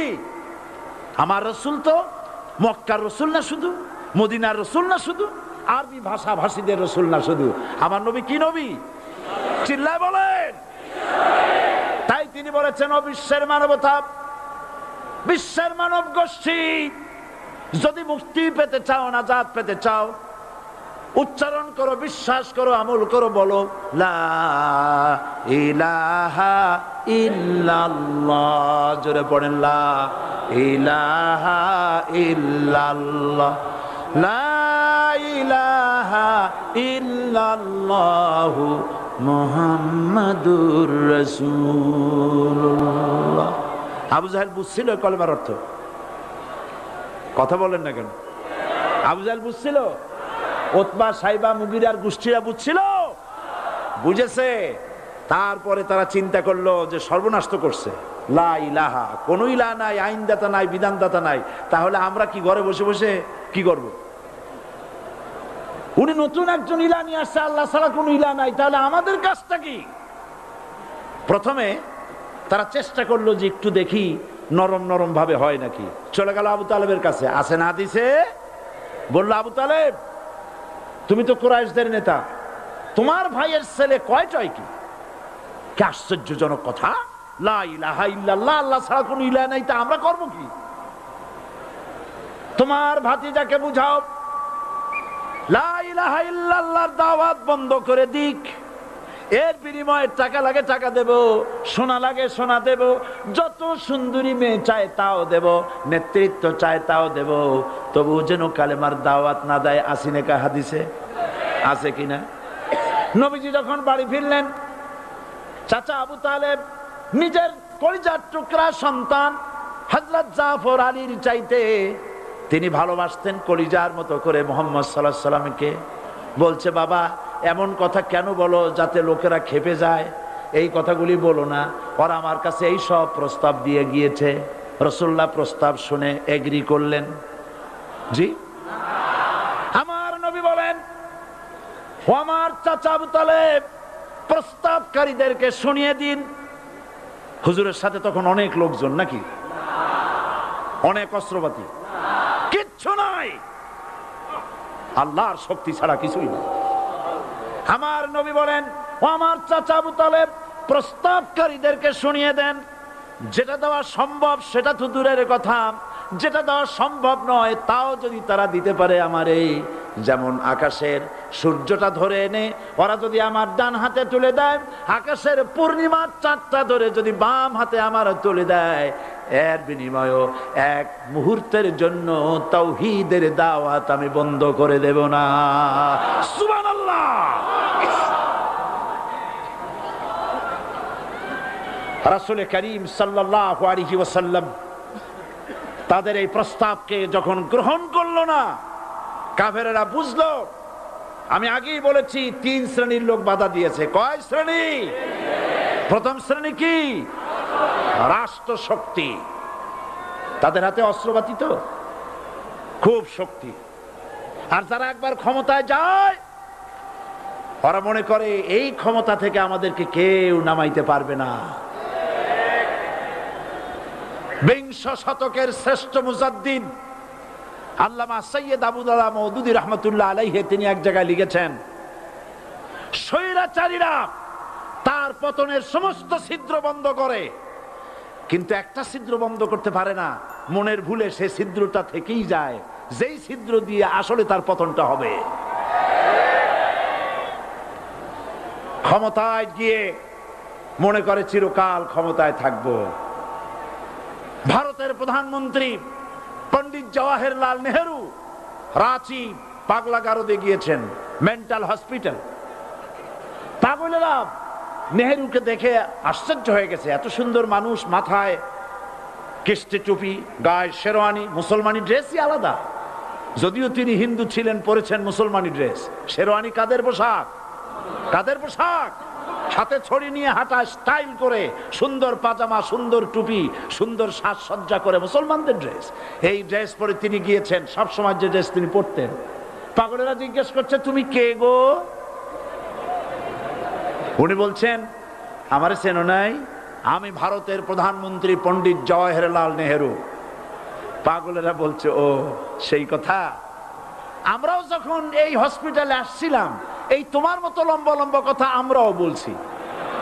আমার রাসূল তো মক্কার রাসূল না শুধু, মদিনার রাসূল না শুধু, আরবি ভাষা ভাষীদের রাসূল না শুধু, আমার নবী কি নবী? চিল্লায় বলেন। তাই তিনি বলেছেন, ও বিশ্বের মানবতা, বিশ্বের মানব গোষ্ঠী, যদি মুক্তি পেতে চাও, নাজাত পেতে চাও, উচ্চারণ করো, বিশ্বাস করো, আমল করো, বলো লা ইলাহা ইল্লাল্লাহ। জোরে পড়েন, লা ইলাহা ইল্লাল্লাহ, লা ইলাহা ইল্লাল্লাহু মুহাম্মাদুর রাসূলুল্লাহ। আবু জাহেল বুঝছিল কলেমার অর্থ? কথা বলেন না কেন? আবু জাহেল বুঝছিল? উতবা, সাইবা, মুগিরার গোষ্ঠীরা বুঝছিল? বুঝেছে। তারপরে তারা চিন্তা করলো যে সর্বনাশ তো করছে, লা ইলাহা, কোন ইলাহ নাই, আইনদাতা নাই, বিধানদাতা নাই, তাহলে আমরা কি ঘরে বসে বসে কি করব? উনি নতুন একজন ইলাহ নিয়ে আসছে, আল্লাহ ছাড়া কোন ইলাহ নাই, তাহলে আমাদের কাজটা কি? প্রথমে তারা চেষ্টা করলো যে একটু দেখি নরম নরম ভাবে হয় নাকি। চলে গেল আবু তালেবের কাছে, আসে না দিছে, বললো, আবু তালেব, তুমি তো কুরাইশদের নেতা, তোমার ভাইয়ের ছেলে কয়টাই কি? কি আশ্চর্যজনক কথা, লা ইলাহা ইল্লাল্লাহ, আল্লাহ ছাড়া কোন ইলাহ নাই, তা আমরা করবো কি? তোমার ভাতিজাকে বুঝাও, লা ইলাহা ইল্লাল্লাহর দাওয়াত বন্ধ করে দিক, এর বিনিময়ে টাকা লাগে টাকা দেব, সোনা লাগে সোনা দেব, যত সুন্দরী মেয়ে চায় তাও দেব, নেতৃত্ব চায় তাও দেব, তবু যেন কালেমার দাওয়াত না দেয়। আসিনেকা হাদিসে আছে কিনা? নবীজি যখন বাড়ি ফিরলেন, চাচা আবু তালেব নিজের কলিজার টুকরা সন্তান হযরত জাফর আলীর চাইতে তিনি ভালোবাসতেন কলিজার মতো করে মুহাম্মদ সাল্লাল্লাহু আলাইহি সাল্লামকে। বলছে, বাবা এমন কথা কেন বলো যাতে লোকেরা খেপে যায়? এই কথাগুলি বলো না, ওরা আমার কাছে এই সব প্রস্তাব দিয়ে গিয়েছে। রাসূলুল্লাহ প্রস্তাব শুনে এগ্রি করলেন? জি। আমার নবী বলেন, ও আমার চাচা আবু তালেব, প্রস্তাবকারীদেরকে শুনিয়ে দিন। হুজুরের সাথে তখন অনেক লোকজন, নাকি অনেক অস্ত্রপাতি, কিচ্ছু নাই, আল্লাহর শক্তি ছাড়া কিছুই না। আমার নবী বলেন, ও আমার চাচা আবু তালেব, প্রস্তাবকারীদেরকে শুনিয়ে দেন। যেটা দেওয়া সম্ভব সেটা তো দূরের কথা, যেটা দেওয়া সম্ভব নয় তাও যদি তারা দিতে পারে আমার এই, যেমন আকাশের সূর্যটা ধরে এনে ওরা যদি আমার ডান হাতে তুলে দেয়, আকাশের পূর্ণিমার চাঁদটা ধরে যদি বাম হাতে আমার তুলে দেয়, এর বিনিময়ে এক মুহূর্তের জন্য তাওহীদের দাওয়াত আমি বন্ধ করে দেব না। সুবহানাল্লাহ। রাসূল করিম সাল্লাল্লাহু আলাইহি ওয়াসাল্লাম তাদের এই প্রস্তাবকে যখন গ্রহণ করলো না, কাফেরেরা বুঝলো। আমি আগেই বলেছি 3 শ্রেণীর লোক বাধা দিয়েছে। কয় শ্রেণী? প্রথম শ্রেণী কি? রাষ্ট্র শক্তি, তাদের হাতে অস্ত্রপাতি তো খুব শক্তি, আর যারা একবার ক্ষমতায় যায় ওরা মনে করে এই ক্ষমতা থেকে আমাদেরকে কেউ নামাইতে পারবে না। বিংশ শতকের শ্রেষ্ঠ মুজাদ্দিদ আল্লামা সৈয়দ আবুদুল্লাহ মওদুদী রাহমাতুল্লাহ আলাইহি তিনি এক জায়গায় লিখেছেন, স্বৈরাচারীরা তার পতনের সমস্ত ছিদ্র বন্ধ করে, কিন্তু একটা ছিদ্র বন্ধ করতে পারে না, মনের ভুলে সে ছিদ্রটা থেকেই যায়, যেই ছিদ্র দিয়ে আসলে তার পতনটা হবে। ক্ষমতায় গিয়ে মনে করে চিরকাল ক্ষমতায় থাকবো। ভারতের প্রধানমন্ত্রী পণ্ডিত জওয়াহরলাল নেহেরু রাঁচি পাগলাগারদে গিয়েছেন, মেন্টাল হসপিটাল। পাগলেরা নেহেরুকে দেখে আশ্চর্য হয়ে গেছে, এত সুন্দর মানুষ, মাথায় কিস্তি টুপি, গায়ে শেরওয়ানি, মুসলমানি ড্রেসই আলাদা। যদিও তিনি হিন্দু ছিলেন, পরেছেন মুসলমানি ড্রেস। শেরওয়ানি কাদের পোশাক? কাদের পোশাক? হাতে ছড়ি নিয়ে হাঁটা, স্টাইল করে, সুন্দর পাজামা, সুন্দর টুপি, সুন্দর সাজসজ্জা করে, মুসলমানদের ড্রেস। এই ড্রেস পরে তিনি গিয়েছেন, সবসময় যে ড্রেস তিনি পরতেন। পাগলেরা জিজ্ঞেস করছে, তুমি কে গো? উনি বলছেন, আমারে চেনো নাই? আমি ভারতের প্রধানমন্ত্রী পণ্ডিত জওয়াহরলাল নেহেরু। পাগলেরা বলছে, ও সেই কথা। আমরাও যখন এই হসপিটালে আসছিলাম এই তোমার মতো লম্বা লম্বা কথা আমরাও বলছি,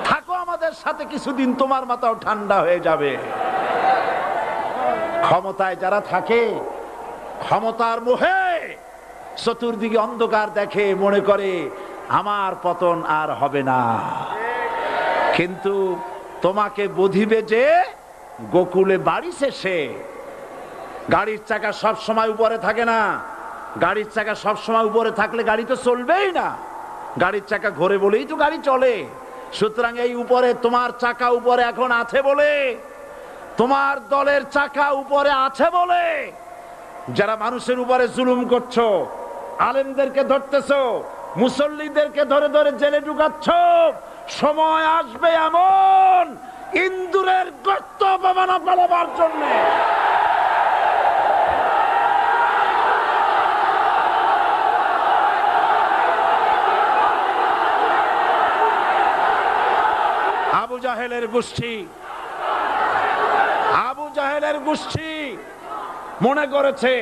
থাকো আমাদের সাথে কিছুদিন, তোমার মাথাও ঠান্ডা হয়ে যাবে। ক্ষমতায় যারা থাকে, ক্ষমতার মোহে চতুর্দিকে অন্ধকার দেখে, মনে করে আমার পতন আর হবে না। কিন্তু তোমাকে বুঝিবে যে গোকুলে বাড়ি শেষে গাড়ির চাকা সব সময় উপরে থাকে না। গাড়ির চাকা সব সময় উপরে থাকলে গাড়ি তো চলবেই না। গাড়ির চাকা ঘোরে বলেই তো গাড়ি চলে। সুতরাং এই উপরে তোমার চাকা উপরে এখন আছে বলে, তোমার দলের চাকা উপরে আছে বলে যারা মানুষের উপরে জুলুম করছো, আলেমদেরকে ধরতেছো, মুসল্লিদেরকে ধরে ধরে জেলে ঢুকাচ্ছ, সময় আসবে এমন ইন্দুরের গর্ত অপমানা পালাবার জন্য। আবু জাহেলের গোষ্ঠী, আবু জাহেলের গোষ্ঠী মনে করেছে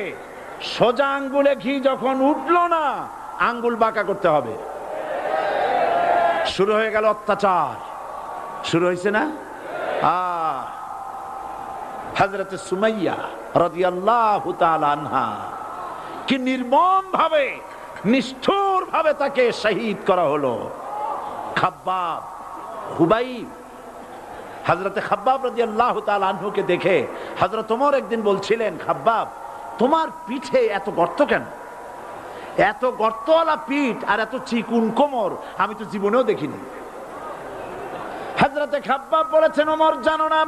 সোজা আঙ্গুলে ঘি যখন উঠলো না, আঙ্গুল বাঁকা করতে হবে। শুরু হয়ে গেল অত্যাচার, শুরু হয়েছে না? হযরত সুমাইয়া রাদিয়াল্লাহু তাআলা আনহা কি নির্মম ভাবে নিষ্ঠুর ভাবে তাকে শহীদ করা হলো। খাব্বাব, খুবাইব, হযরতে খাব্বাব রাদিয়াল্লাহু তাআলা আনহুকে দেখে হযরত ওমর একদিন বলছিলেন, খাব্বাব তোমার পিঠে এত গর্ত কেন? এত গর্তওয়ালা পিঠ আর এত চিকুন কোমর আমি তো জীবনেও দেখিনি। হযরতে খাব্বাব বলেছেন, ওমর জানো না,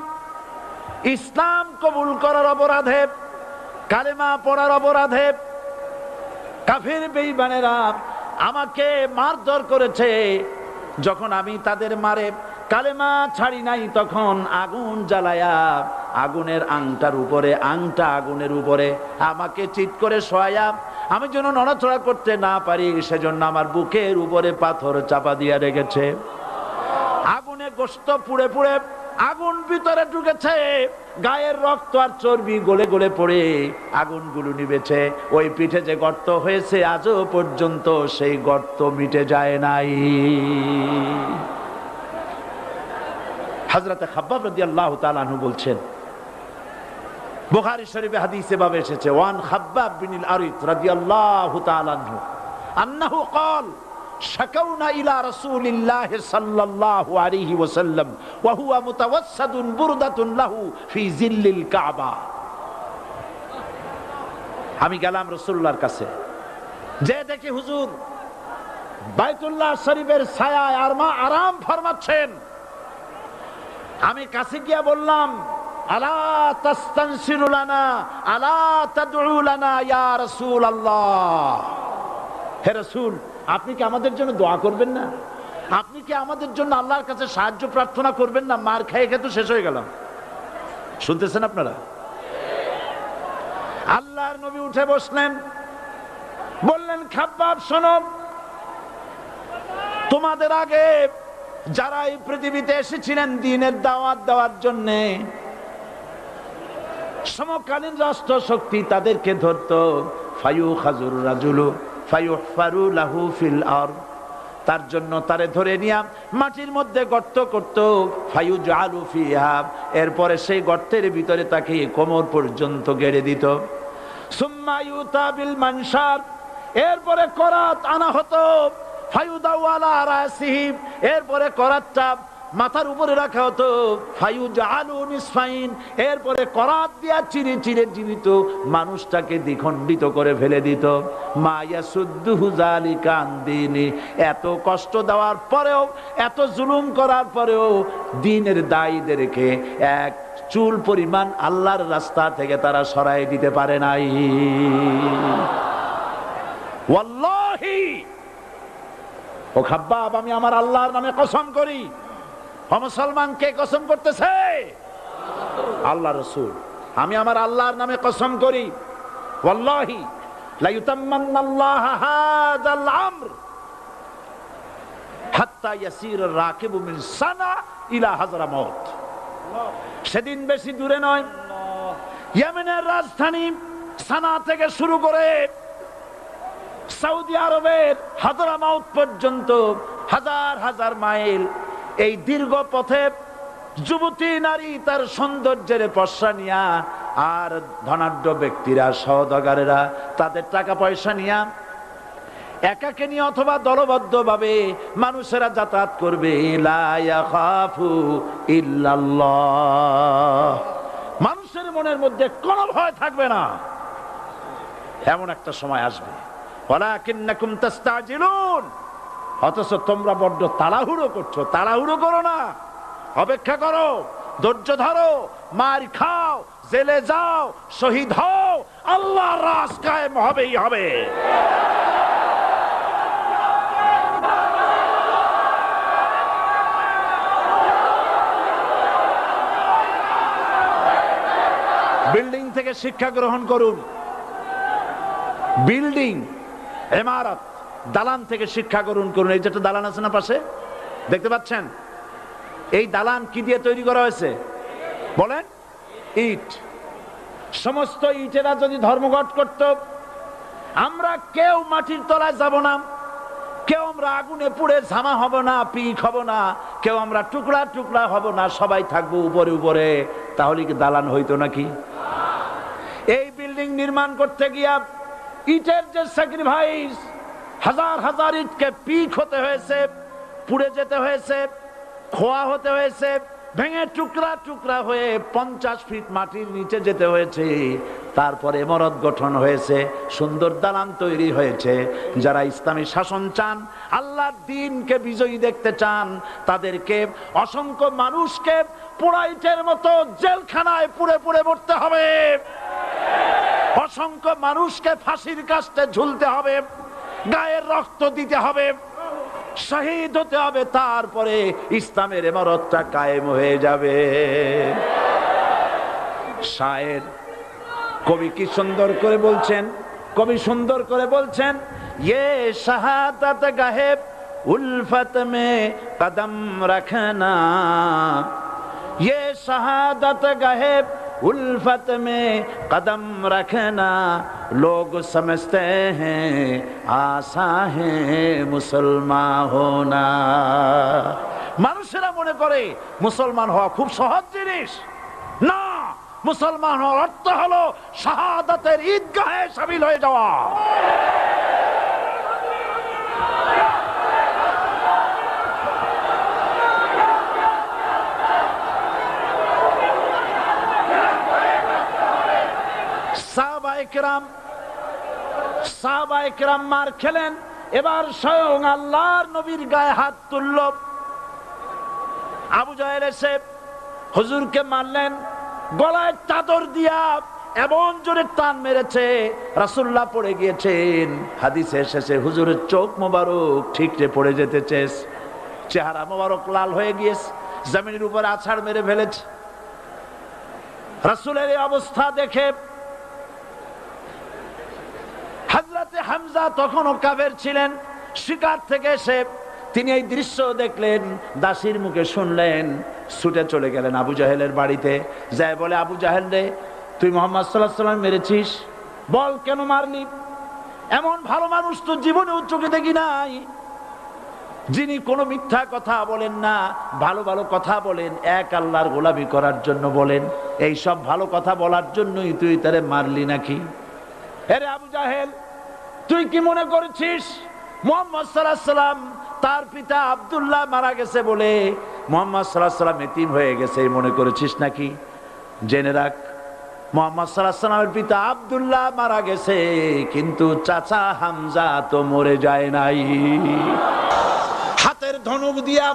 ইসলাম কবুল করার অপরাধে, কালেমা পড়ার অপরাধে কাফির বেঈমানেরা আমাকে মারধর করেছে। যখন আমি তাদের মারে কালেমা ছাড়ি নাই, তখন আগুন জ্বালায়া আগুনের আংটার উপরে, আংটা আগুনের উপরে আমাকে চিৎ করে শোয়ায়া আমি যেন নড়াচড়া করতে না পারি, সেজন্য আমার বুকের উপরে পাথর চাপা দিয়া রেখেছে। আগুনে গোশত পুড়ে পুড়ে আগুন ভিতরে ঢুকেছে, গায়ের রক্ত আর চর্বি গলে গলে পড়ে আগুনগুলো নিভেছে। ওই পিঠে যে গর্ত হয়েছে আজও পর্যন্ত সেই গর্ত মিটে যায় নাই। হযরতে খাব্বাব রাদিয়াল্লাহু তাআলা আনহু বলছেন, বুখারী শরীফে হাদিসে ভাবে এসেছে, ওয়ান খাব্বাব বিন আরিত রাদিয়াল্লাহু তাআলা আনহু আন্নাহু ক্বাল শাকাউনা ইলা রাসূলিল্লাহি সাল্লাল্লাহু আলাইহি ওয়াসাল্লাম ওয়া হুয়া মুতাওয়াসসাদুন বুরদাতুন লাহু ফি জিল্লিল কাবা। আমি গেলাম রাসূলুল্লাহর কাছে, যে দেখি হুজুর বাইতুল্লাহ শরীফের ছায়ায় আরাম ফরমাচ্ছেন। আমি কাছে গিয়ে বললাম, আলা তাস্তানসিরু লানা আলা তাদউ লানা ইয়া রাসূলুল্লাহ, হে রাসূল আপনি কি আমাদের জন্য দোয়া করবেন না? আপনি কি আমাদের জন্য আল্লাহর কাছে সাহায্য প্রার্থনা করবেন না? মার খেয়ে খেয়ে তো শেষ হয়ে গেলাম। শুনতেছেন আপনারা? আল্লাহর নবী উঠে বসলেন, বললেন, খাব্বাব শোনো, তোমাদের আগে যারা এই পৃথিবীতে এসেছিলেন দ্বীনের দাওয়াত দেওয়ার জন্য, সমকালীন রাষ্ট্র শক্তি তাদেরকে ধরতো, ফায়ুখাজুর রাজুলু ফায়ুহফারু লাহু ফিল আরদ, তার জন্য তারে ধরে নিয়া মাটির মধ্যে গর্ত করত, ফায়ুজআলু ফিহা, এরপরে সেই গর্তের ভিতরে তাকে কোমর পর্যন্ত গেড়ে দিত। সুম্মা ইউতা বিল মানশার, এরপরে করাত আনা হতো, ফায়ুদাউ আলা রাসিহি, এরপরে করাতটা মাথার উপরে রাখা হতো, ফায়ুজআলু নিসফাইন, এরপরে করাত দিয়া চিরে চিরে জীবিত মানুষটাকে দ্বিখণ্ডিত করে ফেলে দিত। মা ইয়াসুদ্দুহু যালিকা আন দীনি, এত কষ্ট দেওয়ার পরেও, এত জুলুম করার পরেও দ্বীনের দায়ীদেরকে এক চুল পরিমাণ আল্লাহর রাস্তা থেকে তারা সরাই দিতে পারে নাই। ওয়াল্লাহি, ও খাব্বাব, আমি আমার আল্লাহর নামে কসম করি। মুসলমান কে কসম করতেছে? আল্লাহ রাসূল। আমি আমার আল্লাহর নামে কসম করি, ওয়াল্লাহি লা ইউতাম্মান্নাল্লাহু হাযাল আমর হাত্তা ইয়াসির রাকিবু মিন সানা ইলা হাযরামাউত। সেদিন বেশি দূরে নয়, ইয়েমেনের রাজধানী সানা থেকে শুরু করে সৌদি আরবের হাযরামাউত পর্যন্ত হাজার হাজার মাইল, এই দীর্ঘ পথে যুবতী নারী তার সৌন্দর্যের পশ্চা নিয়া, আর ধনাঢ্য ব্যক্তিরা সওদাগরেরা তাদের টাকা পয়সা নিয়া একাকে নিয়ে অথবা দলবদ্ধ ভাবে মানুষেরা যাতায়াত করবে। লা ইয়াখাফু ইল্লাল্লাহ, মানুষের মনের মধ্যে কোনো ভয় থাকবে না। এমন একটা সময় আসবে, ওয়ালাকিন্নাকুম তাস্তাজিলুন, অথচ তোমরা বড্ড তাড়াহুড়ো করছো। তাড়াহুড়ো করো না, অপেক্ষা করো, ধৈর্য ধরো, মার খাও, জেলে যাও, শহীদ হও, আল্লাহর রাজ কায়েম হবেই হবে। বিল্ডিং থেকে শিক্ষা গ্রহণ করুন। বিল্ডিং, ইমারত, দালান থেকে শিক্ষা গ্রহণ করুন। এই যেটা দালান আছে না পাশে, দেখতে পাচ্ছেন? এই দালান কি দিয়ে তৈরি করা হয়েছে বলেন? ইট। সমস্ত ইটেরা যদি ধর্মঘট করত, আমরা কেউ মাটির তলায় যাব না, কেউ আমরা আগুনে পুড়ে ঝামা হব না, পিক হব না, কেউ আমরা টুকরা টুকরা হব না, সবাই থাকবো উপরে উপরে, তাহলে কি দালান হইতো নাকি? এই বিল্ডিং নির্মাণ করতে গিয়া ইটের যে স্যাক্রিফাইস, হাজার হাজার ইটকে পিক হতে হয়েছে, পুড়ে যেতে হয়েছে, খোয়া হতে হয়েছে, ভেঙে টুকরা টুকরা হয়ে 50 ফিট মাটির নিচে যেতে হয়েছে। তারপরে ইমারত গঠন হয়েছে, সুন্দর দালান তৈরি হয়েছে। যারা ইসলামী শাসন চান, আল্লাহর দ্বীনকে বিজয়ী দেখতে চান, তাদেরকে অসংখ্য মানুষকে পোড়াইটের মতো জেলখানায় পুড়ে পুড়ে মরতে হবে, অসংখ্য মানুষকে ফাঁসির কাস্টে ঝুলতে হবে, গায়ের রক্ত দিতে হবে, শহীদ হতে হবে, তারপরে ইসলামের ইমারতটা কায়েম হয়ে যাবে। শায়ের কবি কি সুন্দর করে বলছেন, কবি সুন্দর করে বলছেন, ये शहादत गाहे उल्फत में कदम रखना, ये शहादत गाहे उल्फत में कदम रखना, लोग समझते हैं आसा है मुसलमान होना। মানুষেরা মনে করে মুসলমান হওয়া খুব সহজ জিনিস। না, মুসলমান হওয়ার অর্থ হলো শাহাদাতের ঈদগাহে শামিল হয়ে যাওয়া। সাহাবায়ে কেরাম মার খেলেন, এবার স্বয়ং আল্লাহর নবীর গায়ে হাত তুলল। আবু জাহেল এসে হুজুরকে মারলেন, গলায় চাদর দিয়া এমন জোরে টান মেরেছে, রাসূলুল্লাহ পড়ে গিয়েছেন। হাদিসে এসেছে হুজুরের চোখ মোবারক ঠিকরে পড়ে যেতেছে, চেহারা মোবারক লাল হয়ে গিয়েছে, জমিনের উপরে আছাড় মেরে ফেলেছে। রাসূলের এই অবস্থা দেখে হযরতে হামজা তখনও কাফের ছিলেন, শিকার থেকে এসে তিনি এই দৃশ্য দেখলেন, দাসীর মুখে শুনলেন, ছুটে চলে গেলেন আবু জাহেলের বাড়িতে। যায় বলে, আবু জাহেল রে, তুই মুহাম্মদ সাল্লাল্লাহু আলাইহি ওয়াসাল্লাম মেরেছিস, বল কেন মারলি? এমন ভালো মানুষ তো জীবনে চোখে দেখি নাই, যিনি কোনো মিথ্যা কথা বলেন না, ভালো ভালো কথা বলেন, এক আল্লাহর গোলামি করার জন্য বলেন। এই সব ভালো কথা বলার জন্যই তুই তারে মারলি নাকি? আরে আবু জাহেল, তুই কি মনে করেছিস মুহাম্মদ সাল্লাল্লাহু আলাইহি ওয়াসাল্লাম তার পিতা আব্দুল্লাহ মারা গেছে বলে মুহাম্মদ সাল্লাল্লাহু আলাইহি ওয়াসাল্লাম এতিম হয়ে গেছে মনে করেছিস নাকি? জেনে রাখ, মুহাম্মদ সাল্লাল্লাহু আলাইহি ওয়াসাল্লামের পিতা আব্দুল্লাহ মারা গেছে, কিন্তু চাচা হামজা তো মরে যায় নাই। হাতের ধনুক দিয়া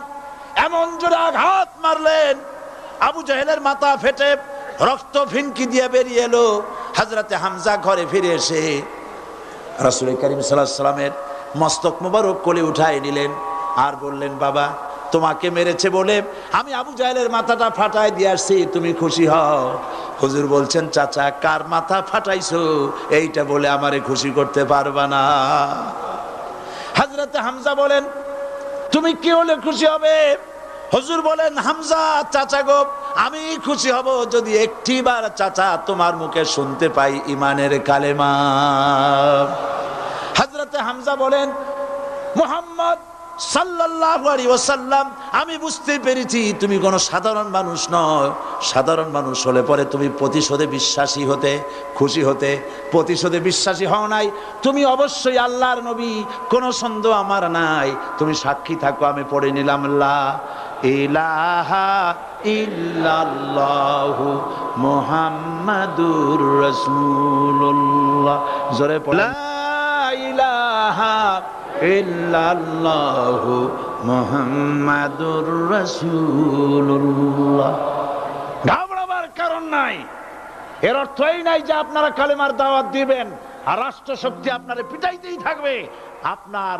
এমন জোরে আঘাত মারলেন, আবু জাহেলের মাথা ফেটে রক্ত ফিনকি দিয়ে বেরিয়ে এলো। হযরতে হামজা ঘরে ফিরে এসে রাসূল করিম সাল্লাল্লাহু আলাইহি ওয়াসাল্লামের মস্তক মোবারক কোলে উঠায় নিলেন আর বললেন, বাবা, তোমাকে মেরেছে বলে আমি আবু জাহেলের মাথাটা ফাটায় দিয়ে আসছি, তুমি খুশি হও। হুজুর বলছেন, চাচা, কার মাথা ফাটাইছো এইটা বলে আমারে খুশি করতে পারবা না। হযরতে হামজা বলেন, তুমি কি হলে খুশি হবে? হুজুর বলেন, হামজা চাচা গো, আমি খুশি হব যদি একটিবার চাচা তোমার মুখে শুনতে পাই ইমানের কালেমা। হযরতে হামজা বলেন, মুহাম্মদ সাল্লাল্লাহু আলাইহি ওয়াসাল্লাম, আমি বুঝতে পেরেছি তুমি কোনো সাধারণ মানুষ নয়। সাধারণ মানুষ হলে পরে তুমি প্রতিশোধে বিশ্বাসী হতে, খুশি হতে। প্রতিশোধে বিশ্বাসী হও নাই, তুমি অবশ্যই আল্লাহর নবী, কোনো সন্দেহ আমার নাই। তুমি সাক্ষী থাকো, আমি পড়ে নিলাম, লা ইলাহা ইল্লাল্লাহু মুহাম্মাদুর রাসূলুল্লাহ। জোরে পড়ে, লা ইলাহা ইল্লাল্লাহু মুহাম্মাদুর রাসূলুল্লাহ। ঘাবড়াবার কারণ নাই। এর অর্থ এই নাই যে আপনারা কালেমার দাওয়াত দিবেন আর রাষ্ট্রশক্তি আপনারে পিটাইতেই থাকবে, আপনার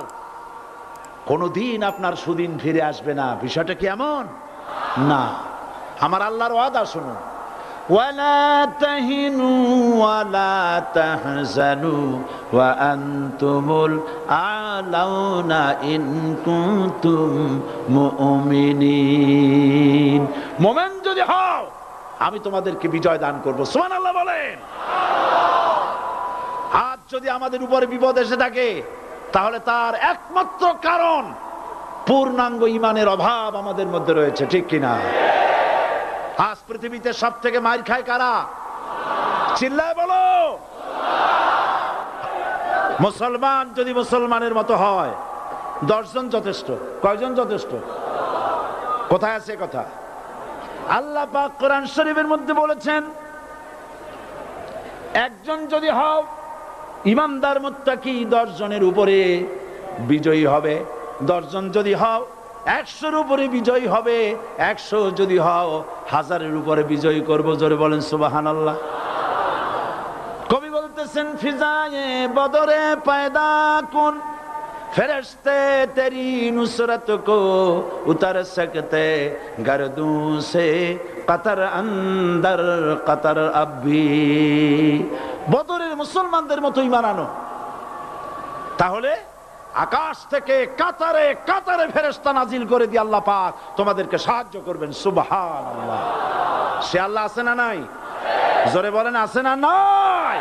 কোনদিন আপনার সুদিন ফিরে আসবে না। বিষয়টা কি এমন না? আমার আল্লাহর ওয়াদা শুনুন, ওয়ালা তাহিনু ওয়ালা তাহজানু ওয়া আনতুমুল আলাউনা ইন কুনতুম মুমিনিন। মুমিন যদি হও, আমি তোমাদেরকে বিজয় দান করব। সুবহানাল্লাহ বলেন। আজ যদি আমাদের উপরে বিপদ এসে থাকে, তাহলে তার একমাত্র কারণ পূর্ণাঙ্গ ঈমানের অভাব আমাদের মধ্যে রয়েছে, ঠিক কিনা? আজ পৃথিবীতে সব থেকে মার খায় কারা? চিল্লায় বলো। মুসলমান যদি মুসলমানের মতো হয় 10 জন যথেষ্ট। কয়জন যথেষ্ট? কোথায় আছে কথা? আল্লাহ পাক কোরআন শরীফের মধ্যে বলেছেন, একজন যদি হও ইমানদার মুত্তাকি 10 জনের উপরে বিজয়ী হবে। 10 জন যদি হও 100-র উপরে বিজয়ী হবে। 100 যদি হও 1000-এর উপরে বিজয়ী করব। জোরে বলেন সুবহানাল্লাহ। কবি বলতেছেন, ফিজায়ে বদরে পয়দা কুন ফেরেশতে তেরি নুসরত কো উতার সকতে গর্দু সে কতর অন্দর কতর আবি। বদরের মুসলমানদের মতো ঈমান আনো, তাহলে আকাশ থেকে কাতারে কাতারে ফেরেশতা নাজিল করে দিয়ে আল্লাহ পাক তোমাদেরকে সাহায্য করবেন। সুবহানাল্লাহ। সে আল্লাহ আছে না নাই? জোরে বলেন, আছে না নাই?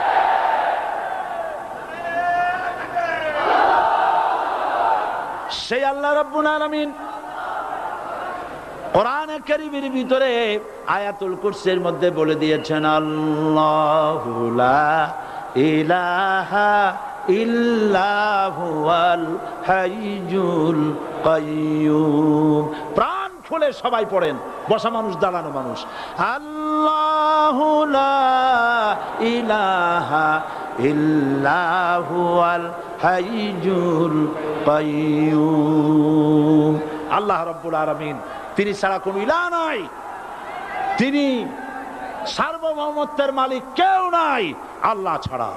সেই আল্লাহ রাব্বুল আলামিন কোরআনে কারীমের ভিতরে আয়াতুল কুরসির মধ্যে বলে দিয়েছেন, আল্লাহু লা ইলাহা ইল্লাহু আল হাইয়ুল কাইয়্যুম। প্রাণ খুলে সবাই পড়েন, বসা মানুষ দাঁড়ানো মানুষ। আল্লাহু লা ইলাহা ইল্লাহু আল হাইয়ুল কাইয়্যুম। আল্লাহ রাব্বুল আলামিন, তিনি ছাড়া কোনো ইলাহ নাই, তিনি সার্বভৌমত্বের মালিক, কেউ নাই আল্লাহ ছাড়া।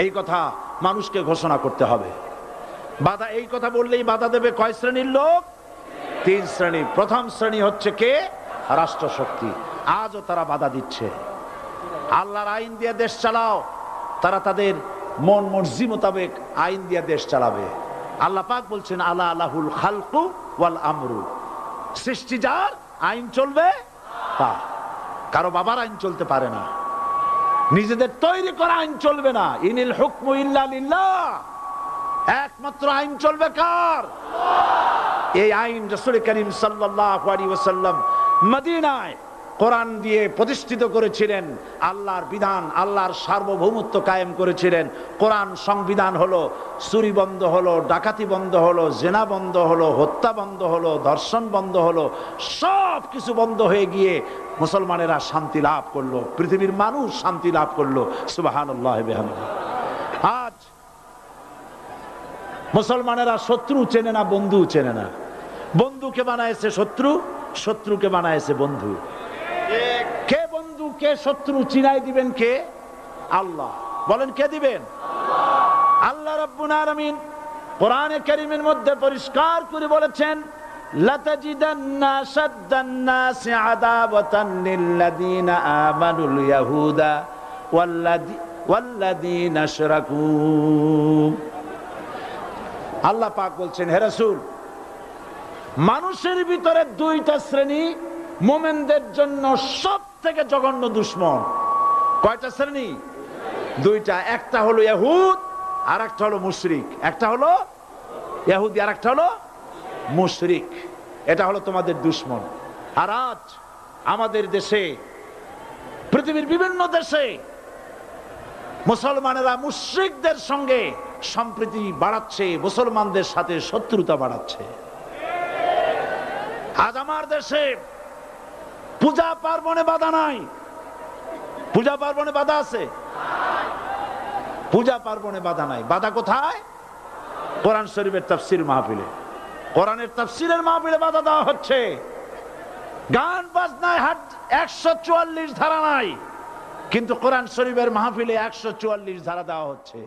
এই কথা মানুষকে ঘোষণা করতে হবে। বাধা, এই কথা বললেই বাধা দেবে কয় শ্রেণীর লোক? 3 শ্রেণী। প্রথম শ্রেণী হচ্ছে কে? রাষ্ট্রশক্তি। আজও তারা বাধা দিচ্ছে। আল্লাহর আইন দিয়ে দেশ চালাও, তারা তাদের মন মর্জি মোতাবেক আইন দিয়ে দেশ চালাবে। আল্লাহ পাক বলছেন, আলা আলাহুল খালকু ওয়াল আমরু। সৃষ্টি যার, আইন চলবে তা। কারো বাবার আইন চলতে পারে না, নিজেদের তৈরি করা আইন চলবে না। ইনিল হুকমু ইল্লা লিল্লাহ। একমাত্র আইন চলবে কার? এই আইন রাসূল করিম সাল্লাল্লাহু আলাইহি ওয়াসাল্লাম মদিনায় কোরআন দিয়ে প্রতিষ্ঠিত করেছিলেন। আল্লাহর বিধান, আল্লাহর সার্বভৌমত্ব কায়েম করেছিলেন। কোরআন সংবিধান হলো, চুরি বন্ধ হলো, ডাকাতি বন্ধ হলো, জেনা বন্ধ হলো, হত্যা বন্ধ হলো, ধর্ষণ বন্ধ হলো, সব কিছু বন্ধ হয়ে গিয়ে মুসলমানেরা শান্তি লাভ করলো, পৃথিবীর মানুষ শান্তি লাভ করলো। সুবহানাল্লাহ বিহামদিহি। আজ মুসলমানেরা শত্রু চেনে না, বন্ধু চেনে না। বন্ধুকে বানায়েছে শত্রু, শত্রুকে বানায়েছে বন্ধু। কে বন্ধু কে শত্রু চিনাই দিবেন কে? আল্লাহ। বলেন, কে দিবেন? আল্লাহ রাব্বুল আলামিন কোরআনে কারীমের মধ্যে পরিষ্কার করে বলেছেন, লাতাজিদান্না শাদ্দান নাসি আদাওয়াতান লিল্লাযীনা আমানুল ইয়াহুদা ওয়াল্লাযীনা আশরাকু। আল্লাহ পাক বলছেন, হে রাসূল, মানুষের ভিতরে 2টা শ্রেণী মুমিনদের জন্য সবথেকে জঘন্য দুশমন। কয়টা শ্রেণী? 2টা। একটা হলো ইহুদ, আর একটা হলো মুশরিক। একটা হলো ইহুদি, আর একটা হলো মুশরিক। এটা হলো তোমাদের দুশমন। আর আজ আমাদের দেশে, পৃথিবীর বিভিন্ন দেশে মুসলমানেরা মুশরিকদের সঙ্গে সম্প্রীতি বাড়াচ্ছে, মুসলমানদের সাথে শত্রুতা বাড়াচ্ছে। আজ আমার দেশে পূজা পার্বণে বাধা নাই। পূজা পার্বণে বাধা আছে? পূজা পার্বণে বাধা নাই। বাধা কোথায়? কোরআন শরীফের তাফসীর মাহফিলে। কোরআনের তাফসীরের মাহফিলে বাধা দেওয়া হচ্ছে। গান বাজনায় 144 ধারা নাই, কিন্তু কোরআন শরীফের মাহফিলে 144 ধারা দেওয়া হচ্ছে।